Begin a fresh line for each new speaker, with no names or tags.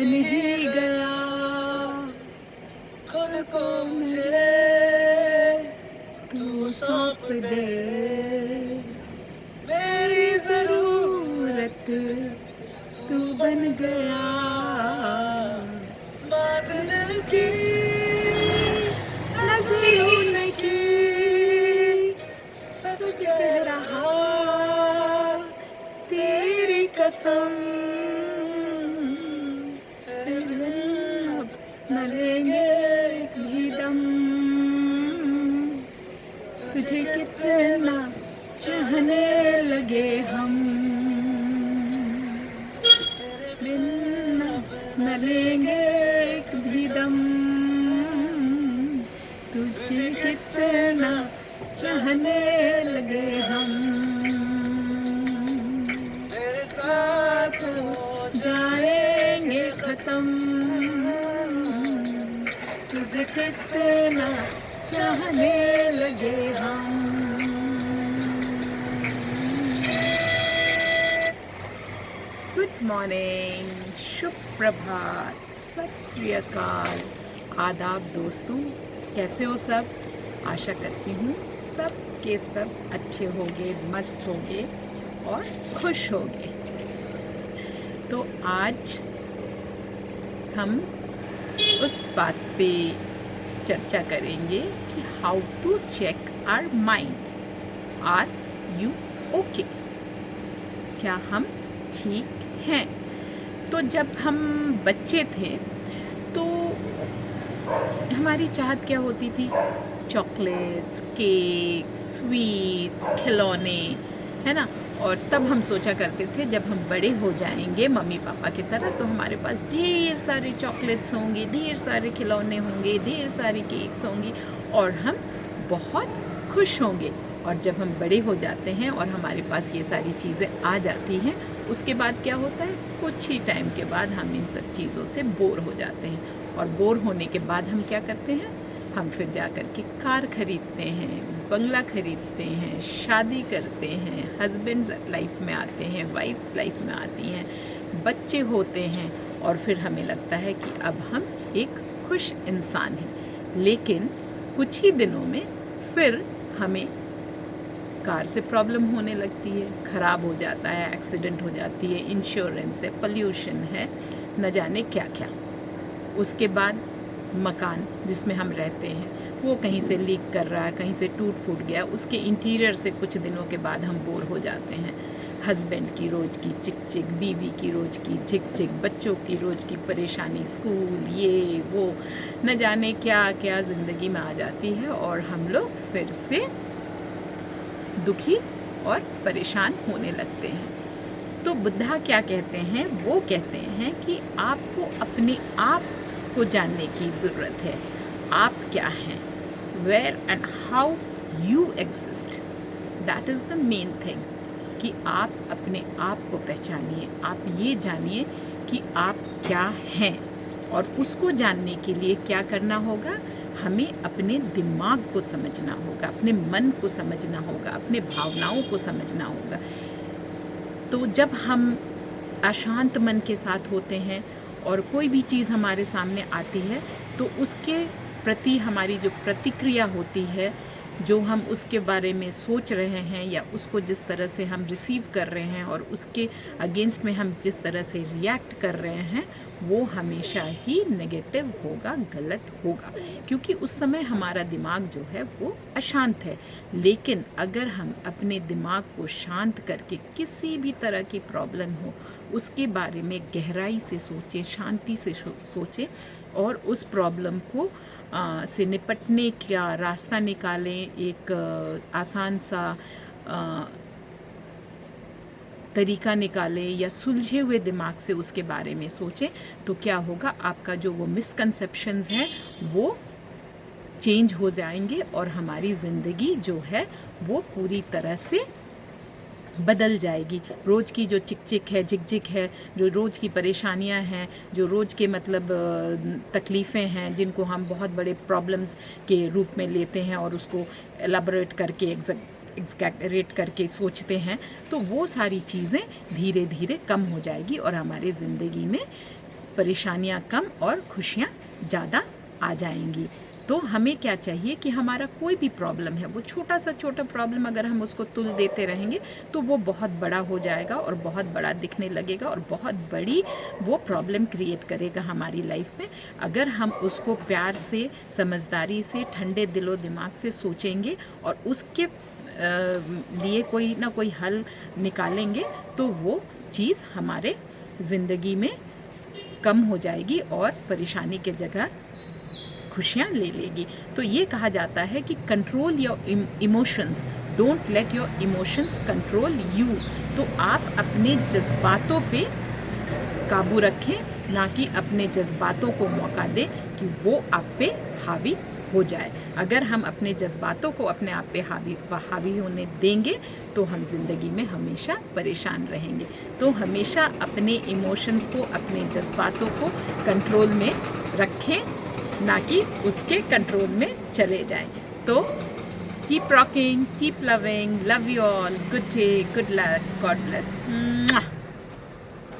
बन ही गया खुद को मुझे तू सौंप दे मेरी जरूरत तू बन गया बात दिल की नजरों ने की सच कह रहा तेरी कसम तेरे बिन अब न लेंगे एक भी दम तुझे कितना चाहने लगे हम तेरे बिन अब न लेंगे एक भी दम तुझे कितना चाहने लगे हम तेरे साथ हो जाएंगे खत्म तुझे कितना चाहने लगे हम। गुड मॉर्निंग, शुभ प्रभात, सत श्री अकाल, आदाब दोस्तों, कैसे हो सब? आशा करती हूँ सब के सब अच्छे होंगे, मस्त होंगे और खुश होंगे। तो आज हम उस बात पे चर्चा करेंगे कि how to check our mind, are you okay, क्या हम ठीक हैं? तो जब हम बच्चे थे तो हमारी चाहत क्या होती थी? चॉकलेट्स, केक, स्वीट्स, खिलौने, है ना। और तब हम सोचा करते थे जब हम बड़े हो जाएंगे मम्मी पापा की तरह तो हमारे पास ढेर सारे चॉकलेट्स होंगे, ढेर सारे खिलौने होंगे, ढेर सारे केक्स होंगी और हम बहुत खुश होंगे। और जब हम बड़े हो जाते हैं और हमारे पास ये सारी चीज़ें आ जाती हैं, उसके बाद क्या होता है? कुछ ही टाइम के बाद हम इन सब चीज़ों से बोर हो जाते हैं और बोर होने के बाद हम क्या करते हैं? हम फिर जा कर के कार ख़रीदते हैं, बंगला ख़रीदते हैं, शादी करते हैं, हस्बैंड्स लाइफ में आते हैं, वाइफ्स लाइफ में आती हैं, बच्चे होते हैं और फिर हमें लगता है कि अब हम एक खुश इंसान हैं। लेकिन कुछ ही दिनों में फिर हमें कार से प्रॉब्लम होने लगती है, ख़राब हो जाता है, एक्सीडेंट हो जाती है, इंश्योरेंस है, पोल्यूशन है, न जाने क्या क्या। उसके बाद मकान जिसमें हम रहते हैं वो कहीं से लीक कर रहा है, कहीं से टूट फूट गया, उसके इंटीरियर से कुछ दिनों के बाद हम बोर हो जाते हैं। हस्बैंड की रोज़ की चिक चिक, बीवी की रोज़ की चिक चिक, बच्चों की रोज़ की परेशानी, स्कूल, ये वो, न जाने क्या क्या ज़िंदगी में आ जाती है और हम लोग फिर से दुखी और परेशान होने लगते हैं। तो बुद्धा क्या कहते हैं? वो कहते हैं कि आपको अपने आप को जानने की ज़रूरत है। आप क्या हैं? Where and how you exist, that is the main thing. कि आप अपने आप को पहचानिए, आप ये जानिए कि आप क्या हैं। और उसको जानने के लिए क्या करना होगा? हमें अपने दिमाग को समझना होगा, अपने मन को समझना होगा, अपने भावनाओं को समझना होगा। तो जब हम अशांत मन के साथ होते हैं और कोई भी चीज़ हमारे सामने आती है तो उसके प्रति हमारी जो प्रतिक्रिया होती है, जो हम उसके बारे में सोच रहे हैं या उसको जिस तरह से हम रिसीव कर रहे हैं और उसके अगेंस्ट में हम जिस तरह से रिएक्ट कर रहे हैं, वो हमेशा ही नेगेटिव होगा, गलत होगा, क्योंकि उस समय हमारा दिमाग जो है वो अशांत है। लेकिन अगर हम अपने दिमाग को शांत करके किसी भी तरह की प्रॉब्लम हो उसके बारे में गहराई से सोचें, शांति से सोचें और उस प्रॉब्लम को से निपटने का रास्ता निकालें, एक आसान सा तरीका निकालें या सुलझे हुए दिमाग से उसके बारे में सोचें, तो क्या होगा? आपका जो वो मिसकंसेप्शंस है वो चेंज हो जाएंगे और हमारी ज़िंदगी जो है वो पूरी तरह से बदल जाएगी। रोज़ की जो चिक चिक है, झिक झिक है, जो रोज़ की परेशानियां हैं, जो रोज़ के मतलब तकलीफ़ें हैं, जिनको हम बहुत बड़े प्रॉब्लम्स के रूप में लेते हैं और उसको एलाबोरेट करके एग्जैक्टरेट करके सोचते हैं, तो वो सारी चीज़ें धीरे धीरे कम हो जाएगी और हमारे ज़िंदगी में परेशानियाँ कम और खुशियाँ ज़्यादा आ जाएंगी। तो हमें क्या चाहिए कि हमारा कोई भी प्रॉब्लम है, वो छोटा प्रॉब्लम अगर हम उसको तुल देते रहेंगे तो वो बहुत बड़ा हो जाएगा और बहुत बड़ा दिखने लगेगा और बहुत बड़ी वो प्रॉब्लम क्रिएट करेगा हमारी लाइफ में। अगर हम उसको प्यार से, समझदारी से, ठंडे दिलो दिमाग से सोचेंगे और उसके लिए कोई ना कोई हल निकालेंगे तो वो चीज़ हमारे ज़िंदगी में कम हो जाएगी और परेशानी के जगह खुशियाँ ले लेगी। तो ये कहा जाता है कि control your emotions, don't let your emotions control you. तो आप अपने जज्बातों पे काबू रखें, ना कि अपने जज्बातों को मौका दें कि वो आप पे हावी हो जाए। अगर हम अपने जज्बातों को अपने आप पे हावी होने देंगे तो हम ज़िंदगी में हमेशा परेशान रहेंगे। तो हमेशा अपने इमोशंस को, अपने जज्बातों को कंट्रोल में रखें, ना कि उसके कंट्रोल में चले जाएं। तो keep rocking, keep loving, love you all, good day, good luck, God bless.